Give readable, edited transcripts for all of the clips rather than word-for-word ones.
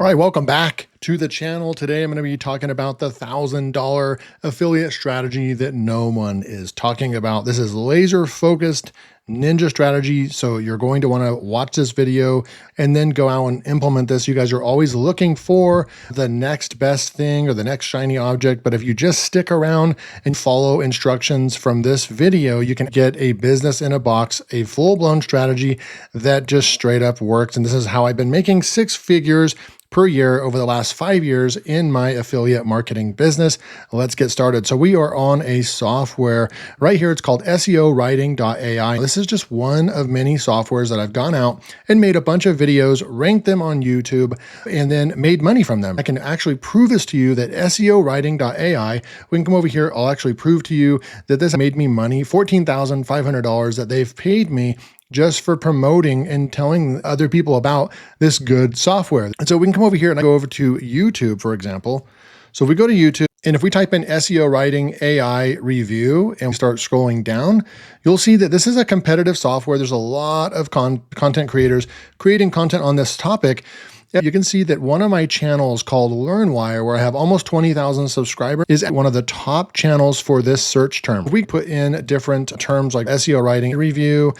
All right, welcome back to the channel. Today I'm going to be talking about the $1,000 affiliate strategy that no one is talking about. This is laser focused ninja strategy. So you're going to want to watch this video and then go out and implement this. You guys are always looking for the next best thing or the next shiny object. But if you just stick around and follow instructions from this video, you can get a business in a box, a full-blown strategy that just straight up works. And this is how I've been making 6 figures per year over the last 5 years in my affiliate marketing business. Let's get started. So we are on a software right here. It's called SEOwriting.ai. This is just one of many softwares that I've gone out and made a bunch of videos, ranked them on YouTube, and then made money from them. I can actually prove this to you that SEOwriting.ai, we can come over here. I'll actually prove to you that this made me money, $14,500 that they've paid me just for promoting and telling other people about this good software. And so we can come over here and go over to YouTube, for example. So if we go to YouTube, and if we type in SEO Writing AI review and start scrolling down, you'll see that this is a competitive software. There's a lot of content creators creating content on this topic. You can see that one of my channels called LearnWire, where I have almost 20,000 subscribers, is one of the top channels for this search term. We put in different terms like SEO Writing review,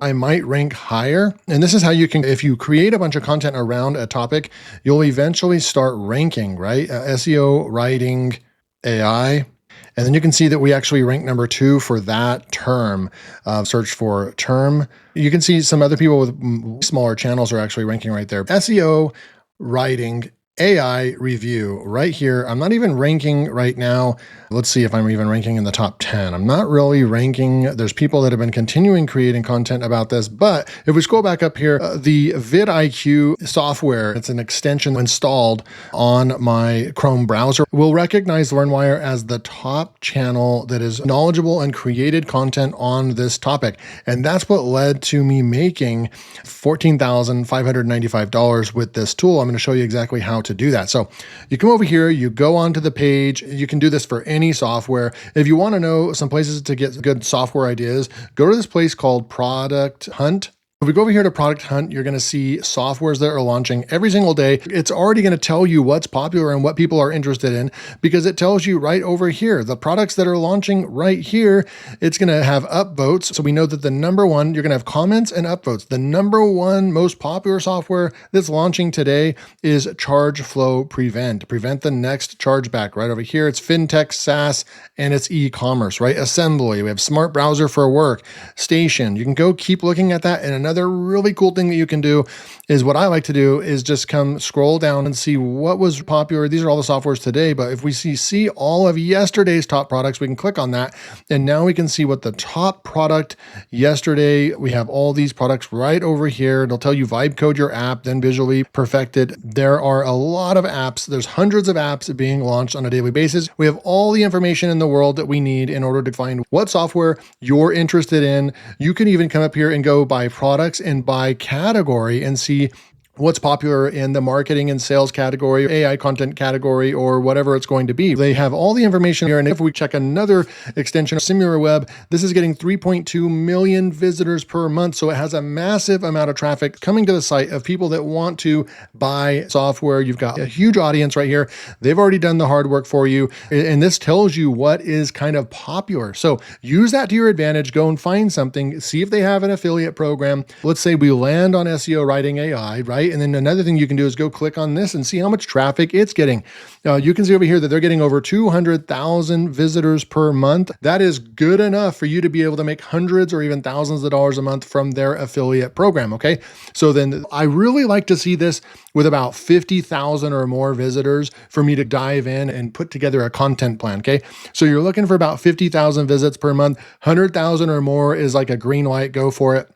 I might rank higher. And this is how you can, if you create a bunch of content around a topic, you'll eventually start ranking, right? SEO Writing AI. And then you can see that we actually rank number 2 for that term, search for term. You can see some other people with smaller channels are actually ranking right there. SEO Writing AI review right here. I'm not even ranking right now. Let's see if I'm even ranking in the top 10. I'm not really ranking. There's people that have been continuing creating content about this, but if we scroll back up here, the vidIQ software, it's an extension installed on my Chrome browser, will recognize LearnWire as the top channel that is knowledgeable and created content on this topic. And that's what led to me making $14,595 with this tool. I'm going to show you exactly how to do that. So you come over here, you go onto the page. You can do this for any software. If you want to know some places to get good software ideas, go to this place called Product Hunt. If we go over here to Product Hunt, you're going to see softwares that are launching every single day. It's already going to tell you what's popular and what people are interested in because it tells you right over here. The products that are launching right here, it's going to have upvotes. So we know that the number one, you're going to have comments and upvotes. The number one most popular software that's launching today is ChargeFlow Prevent. Prevent the next chargeback right over here. It's FinTech, SaaS, and it's e-commerce, right? Assembly. We have Smart Browser for Work, Station. You can go keep looking at that. And another really cool thing that you can do is what I like to do is just come scroll down and see what was popular. These are all the softwares today, but if we see all of yesterday's top products, we can click on that. And now we can see what the top product yesterday, we have all these products right over here. It'll tell you vibe code your app, then visually perfect it. There are a lot of apps. There's hundreds of apps being launched on a daily basis. We have all the information in the world that we need in order to find what software you're interested in. You can even come up here and go by products and by category and see what's popular in the marketing and sales category, AI content category, or whatever it's going to be. They have all the information here. And if we check another extension, SimilarWeb, this is getting 3.2 million visitors per month. So it has a massive amount of traffic coming to the site of people that want to buy software. You've got a huge audience right here. They've already done the hard work for you. And this tells you what is kind of popular. So use that to your advantage. Go and find something. See if they have an affiliate program. Let's say we land on SEO Writing AI, right? And then another thing you can do is go click on this and see how much traffic it's getting. You can see over here that they're getting over 200,000 visitors per month. That is good enough for you to be able to make hundreds or even thousands of dollars a month from their affiliate program, okay? So then I really like to see this with about 50,000 or more visitors for me to dive in and put together a content plan, okay? So you're looking for about 50,000 visits per month. 100,000 or more is like a green light, go for it.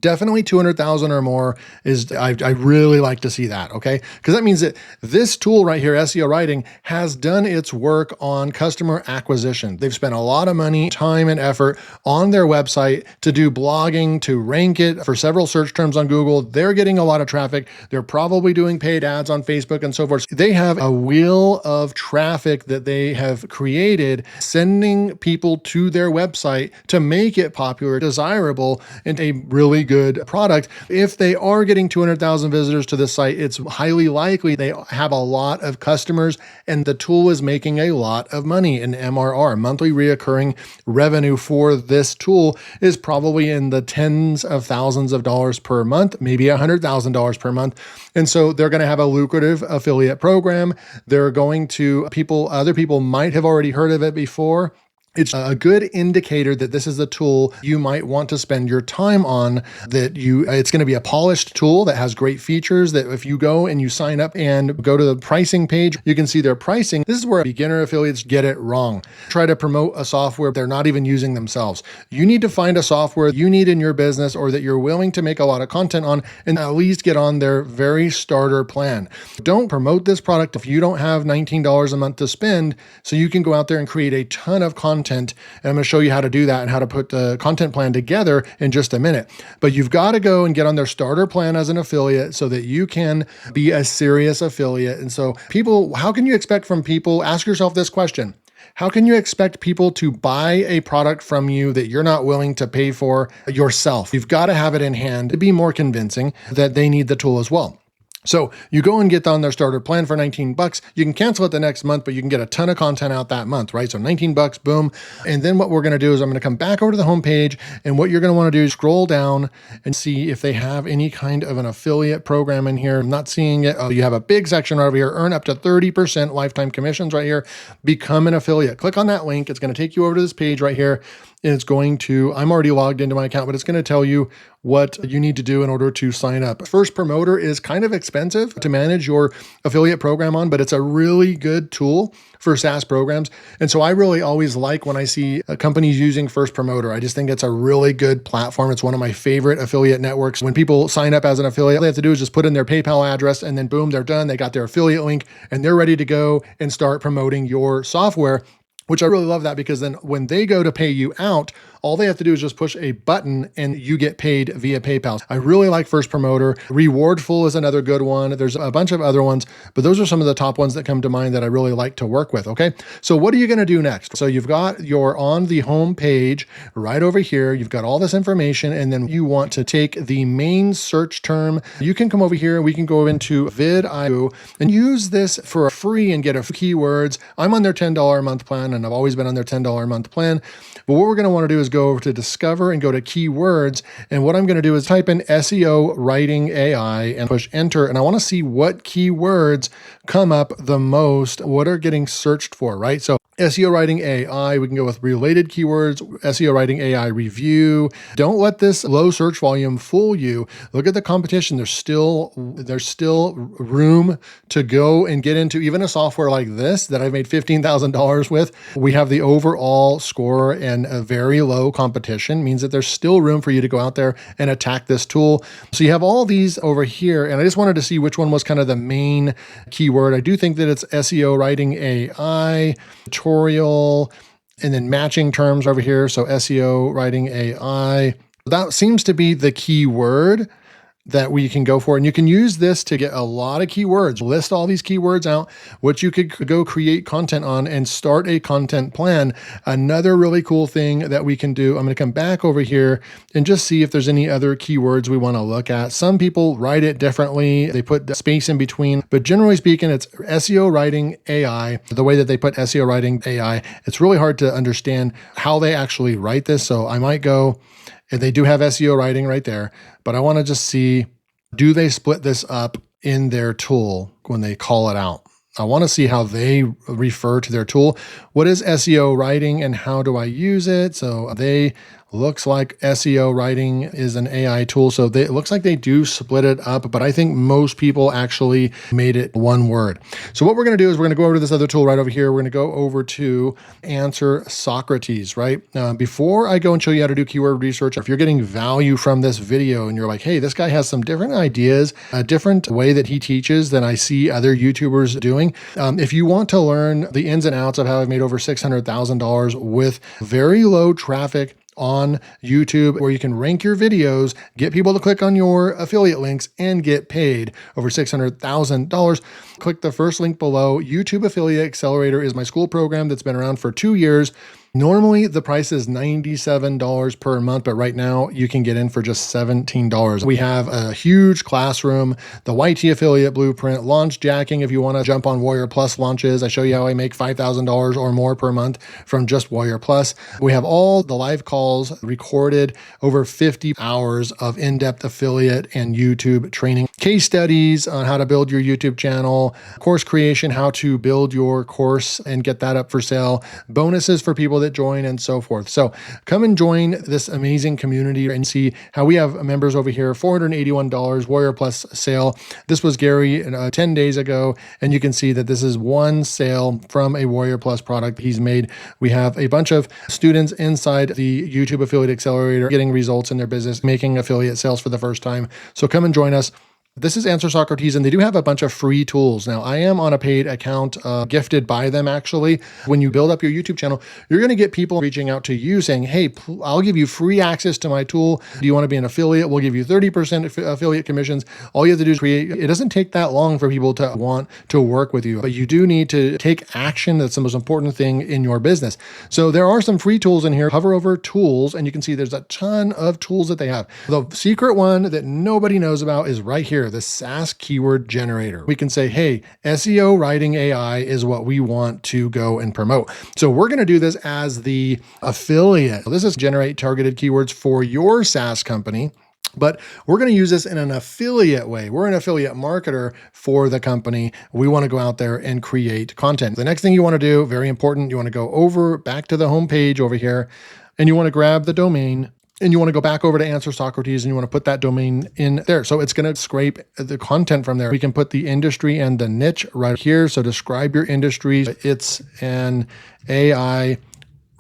Definitely 200,000 or more is, I really like to see that, okay? Because that means that this tool right here, SEO Writing, has done its work on customer acquisition. They've spent a lot of money, time, and effort on their website to do blogging, to rank it for several search terms on Google. They're getting a lot of traffic. They're probably doing paid ads on Facebook and so forth. They have a wheel of traffic that they have created, sending people to their website to make it popular, desirable, and a really really good product. If they are getting 200,000 visitors to this site, it's highly likely they have a lot of customers and the tool is making a lot of money in MRR. Monthly reoccurring revenue for this tool is probably in the tens of thousands of dollars per month, maybe $100,000 per month. And so they're going to have a lucrative affiliate program. They're going to other people might have already heard of it before. It's a good indicator that this is a tool you might want to spend your time on, it's going to be a polished tool that has great features that if you go and you sign up and go to the pricing page, you can see their pricing. This is where beginner affiliates get it wrong. Try to promote a software they're not even using themselves. You need to find a software you need in your business or that you're willing to make a lot of content on and at least get on their very starter plan. Don't promote this product if you don't have $19 a month to spend so you can go out there and create a ton of content. And I'm going to show you how to do that and how to put the content plan together in just a minute. But you've got to go and get on their starter plan as an affiliate so that you can be a serious affiliate. And so how can you expect from people, ask yourself this question. How can you expect people to buy a product from you that you're not willing to pay for yourself? You've got to have it in hand to be more convincing that they need the tool as well. So you go and get on their starter plan for $19. You can cancel it the next month, but you can get a ton of content out that month, right? So $19, boom. And then what we're going to do is I'm going to come back over to the homepage. And what you're going to want to do is scroll down and see if they have any kind of an affiliate program in here. I'm not seeing it. Oh, you have a big section right over here. Earn up to 30% lifetime commissions right here. Become an affiliate. Click on that link. It's going to take you over to this page right here. And it's I'm already logged into my account, but it's going to tell you what you need to do in order to sign up. First Promoter is kind of expensive to manage your affiliate program on, but it's a really good tool for SaaS programs. And so I really always like when I see companies using First Promoter. I just think it's a really good platform. It's one of my favorite affiliate networks. When people sign up as an affiliate, all they have to do is just put in their PayPal address and then boom, they're done. They got their affiliate link and they're ready to go and start promoting your software. Which I really love that because then when they go to pay you out, all they have to do is just push a button and you get paid via PayPal. I really like First Promoter. Rewardful is another good one. There's a bunch of other ones, but those are some of the top ones that come to mind that I really like to work with, okay? So what are you gonna do next? So you're on the home page right over here. You've got all this information and then you want to take the main search term. You can come over here. We can go into vidIO and use this for free and get a few keywords. I'm on their $10 a month plan and I've always been on their $10 a month plan. But what we're going to want to do is go over to Discover and go to Keywords. And what I'm going to do is type in SEO Writing AI and push enter. And I want to see what keywords come up the most, what are getting searched for, right? So SEO Writing AI, we can go with related keywords, SEO Writing AI review. Don't let this low search volume fool you. Look at the competition. There's still room to go and get into even a software like this that I've made $15,000 with. We have the overall score and a very low competition, means that there's still room for you to go out there and attack this tool. So you have all these over here, and I just wanted to see which one was kind of the main keyword. I do think that it's SEO Writing AI, tutorial, and then matching terms over here. So SEO Writing AI, that seems to be the keyword that we can go for. And you can use this to get a lot of keywords, list all these keywords out, which you could go create content on and start a content plan. Another really cool thing that we can do, I'm going to come back over here and just see if there's any other keywords we want to look at. Some people write it differently. They put the space in between, but generally speaking, it's SEO Writing AI. The way that they put SEO Writing AI, it's really hard to understand how they actually write this. So I might go, and they do have SEO writing right there, but I want to just see, do they split this up in their tool when they call it out? I want to see how they refer to their tool. What is SEO writing and how do I use it? So they looks like SEO writing is an AI tool. So it looks like they do split it up, but I think most people actually made it one word. So what we're going to do is we're going to go over to this other tool right over here. We're going to go over to Answer Socrates, right? Before I go and show you how to do keyword research, if you're getting value from this video and you're like, hey, this guy has some different ideas, a different way that he teaches than I see other YouTubers doing. If you want to learn the ins and outs of how I've made over $600,000 with very low traffic on YouTube, where you can rank your videos, get people to click on your affiliate links, and get paid over $600,000. Click the first link below. YouTube Affiliate Accelerator is my school program that's been around for 2 years. Normally, the price is $97 per month, but right now you can get in for just $17. We have a huge classroom, the YT affiliate blueprint, launch jacking if you want to jump on Warrior Plus launches. I show you how I make $5,000 or more per month from just Warrior Plus. We have all the live calls recorded, over 50 hours of in-depth affiliate and YouTube training, case studies on how to build your YouTube channel, course creation, how to build your course and get that up for sale, bonuses for people that join, and so forth. So come and join this amazing community and see how we have members over here. $481 Warrior Plus sale. This was Gary 10 days ago, and you can see that this is one sale from a Warrior Plus product he's made. We have a bunch of students inside the YouTube Affiliate Accelerator getting results in their business, making affiliate sales for the first time. So come and join us. This is Answer Socrates, and they do have a bunch of free tools. Now, I am on a paid account, gifted by them, actually. When you build up your YouTube channel, you're going to get people reaching out to you saying, hey, I'll give you free access to my tool. Do you want to be an affiliate? We'll give you 30% affiliate commissions. All you have to do is create. It doesn't take that long for people to want to work with you, but you do need to take action. That's the most important thing in your business. So there are some free tools in here. Hover over tools, and you can see there's a ton of tools that they have. The secret one that nobody knows about is right here, the SaaS keyword generator. We can say, hey, SEO writing AI is what we want to go and promote. So we're going to do this as the affiliate. This is generate targeted keywords for your SaaS company, but we're going to use this in an affiliate way. We're an affiliate marketer for the company. We want to go out there and create content. The next thing you want to do, very important, you want to go over back to the home page over here, and you want to grab the domain. And you want to go back over to Answer Socrates, and you want to put that domain in there. So it's going to scrape the content from there. We can put the industry and the niche right here. So describe your industry. It's an AI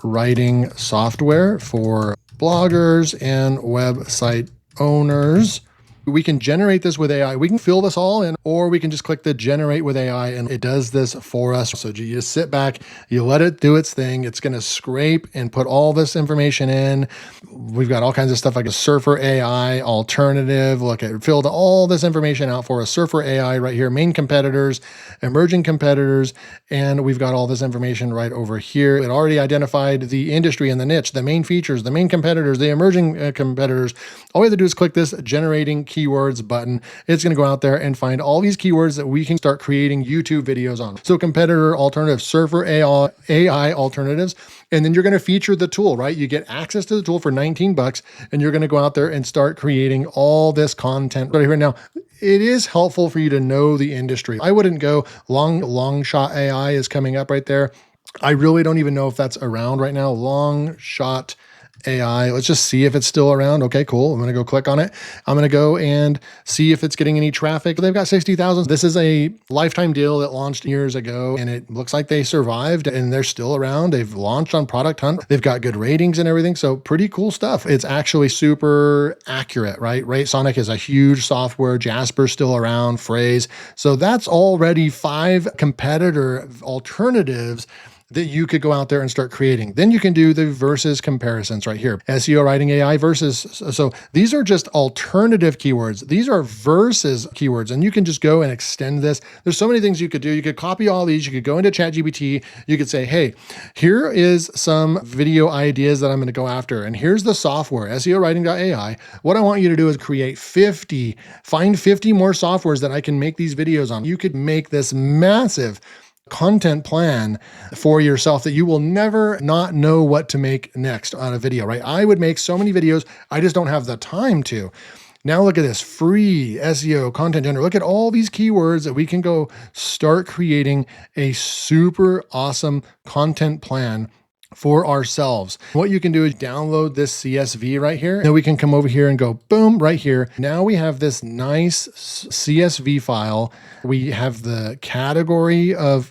writing software for bloggers and website owners. We can generate this with AI. We can fill this all in, or we can just click the generate with AI and it does this for us. So you just sit back, you let it do its thing. It's going to scrape and put all this information in. We've got all kinds of stuff like a Surfer AI alternative. Look, it filled all this information out for us. Surfer AI right here, main competitors, emerging competitors, and we've got all this information right over here. It already identified the industry and the niche, the main features, the main competitors, the emerging competitors. All we have to do is click this generating keywords button. It's going to go out there and find all these keywords that we can start creating YouTube videos on. So competitor alternatives, Surfer AI alternatives, and then you're going to feature the tool, right? You get access to the tool for $19, and you're going to go out there and start creating all this content right here. Now, it is helpful for you to know the industry. I wouldn't go long shot AI is coming up right there. I really don't even know if that's around right now. Long shot AI. Let's just see if it's still around. Okay, cool. I'm going to go click on it. I'm going to go and see if it's getting any traffic. They've got 60,000. This is a lifetime deal that launched years ago, and it looks like they survived and they're still around. They've launched on Product Hunt. They've got good ratings and everything. So pretty cool stuff. It's actually super accurate, right? Sonic is a huge software. Jasper's still around, Phrase. So that's already 5 competitor alternatives that you could go out there and start creating. Then you can do the versus comparisons right here. SEO writing AI versus. So these are just alternative keywords. These are versus keywords, and you can just go and extend this. There's so many things you could do. You could copy all these. You could go into ChatGPT. You could say, hey, here is some video ideas that I'm going to go after. And here's the software, SEO writing.ai. What I want you to do is find 50 more softwares that I can make these videos on. You could make this massive content plan for yourself that you will never not know what to make next on a video, right? I would make so many videos. I just don't have the time to. Now look at this free SEO content generator. Look at all these keywords that we can go start creating a super awesome content plan for ourselves. What you can do is download this CSV right here. Then we can come over here and go boom right here. Now we have this nice CSV file. We have the category of,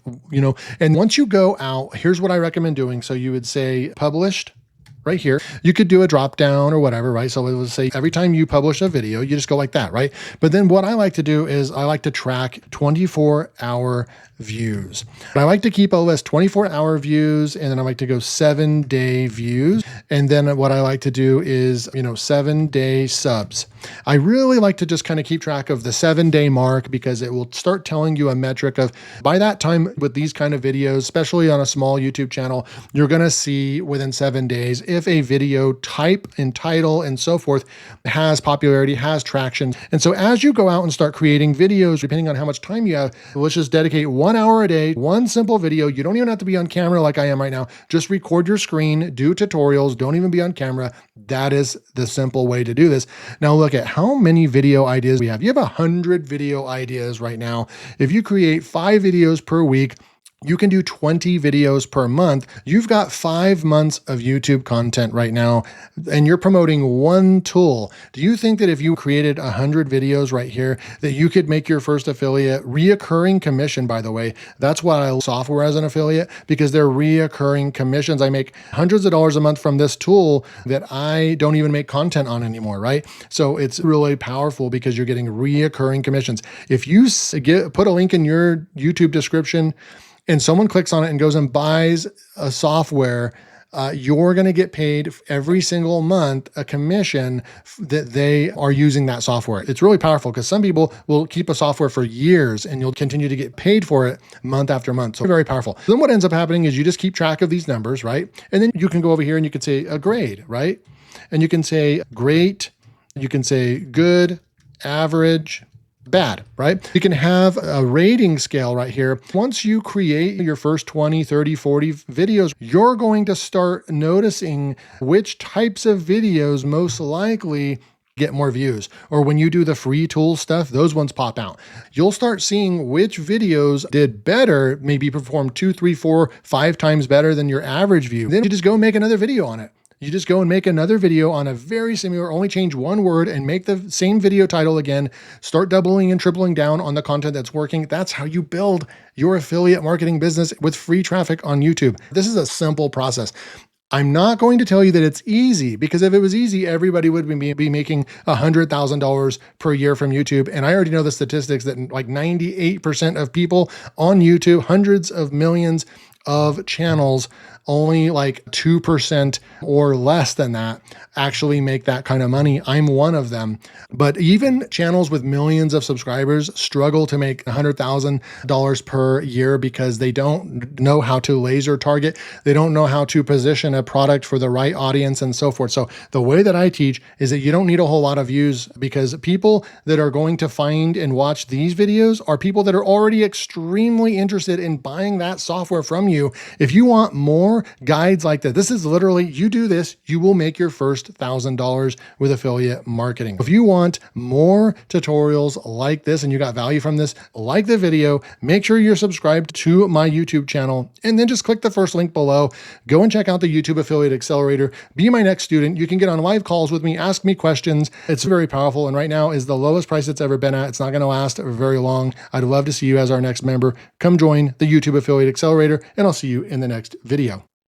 and once you go out, here's what I recommend doing. So you would say published right here. You could do a drop down or whatever, right? So it would say every time you publish a video, you just go like that, right? But then what I like to do is I like to track 24-hour views. I like to keep a list 24-hour views, and then I like to go 7-day views. And then what I like to do is, 7-day subs. I really like to just kind of keep track of the 7-day mark because it will start telling you a metric of by that time with these kind of videos, especially on a small YouTube channel, you're going to see within 7 days if a video type and title and so forth has popularity, has traction. And so as you go out and start creating videos, depending on how much time you have, let's just dedicate 1 hour a day, one simple video. You don't even have to be on camera like I am right now. Just record your screen, do tutorials, don't even be on camera. That is the simple way to do this. Now look at how many video ideas we have. You have 100 video ideas right now. If you create 5 videos per week, you can do 20 videos per month. You've got 5 months of YouTube content right now, and you're promoting one tool. Do you think that if you created 100 videos right here, that you could make your first affiliate reoccurring commission, by the way? That's why I love software as an affiliate, because they're reoccurring commissions. I make hundreds of dollars a month from this tool that I don't even make content on anymore, right? So it's really powerful because you're getting reoccurring commissions. If you put a link in your YouTube description, and someone clicks on it and goes and buys a software, you're going to get paid every single month a commission that they are using that software. It's really powerful because some people will keep a software for years and you'll continue to get paid for it month after month. So very powerful. Then what ends up happening is you just keep track of these numbers, right? And then you can go over here and you can say a grade, right? And you can say great, you can say good, average, bad, right? You can have a rating scale right here. Once you create your first 20, 30, 40 videos, you're going to start noticing which types of videos most likely get more views. Or when you do the free tool stuff, those ones pop out. You'll start seeing which videos did better, maybe perform 2, 3, 4, 5 times better than your average view. Then you just go make another video on it. You just go and make another video on a very similar, only change one word and make the same video title again, start doubling and tripling down on the content that's working. That's how you build your affiliate marketing business with free traffic on YouTube. This is a simple process. I'm not going to tell you that it's easy, because if it was easy, everybody would be making $100,000 per year from YouTube. And I already know the statistics that like 98% of people on YouTube, hundreds of millions of channels, only like 2% or less than that actually make that kind of money. I'm one of them. But even channels with millions of subscribers struggle to make $100,000 per year because they don't know how to laser target. They don't know how to position a product for the right audience and so forth. So the way that I teach is that you don't need a whole lot of views, because people that are going to find and watch these videos are people that are already extremely interested in buying that software from you. If you want more guides like that, this is literally, you do this, you will make your first $1,000 with affiliate marketing. If you want more tutorials like this and you got value from this, like the video, make sure you're subscribed to my YouTube channel, and then just click the first link below. Go and check out the YouTube Affiliate Accelerator. Be my next student. You can get on live calls with me, ask me questions. It's very powerful. And right now is the lowest price it's ever been at. It's not going to last very long. I'd love to see you as our next member. Come join the YouTube Affiliate Accelerator, and I'll see you in the next video.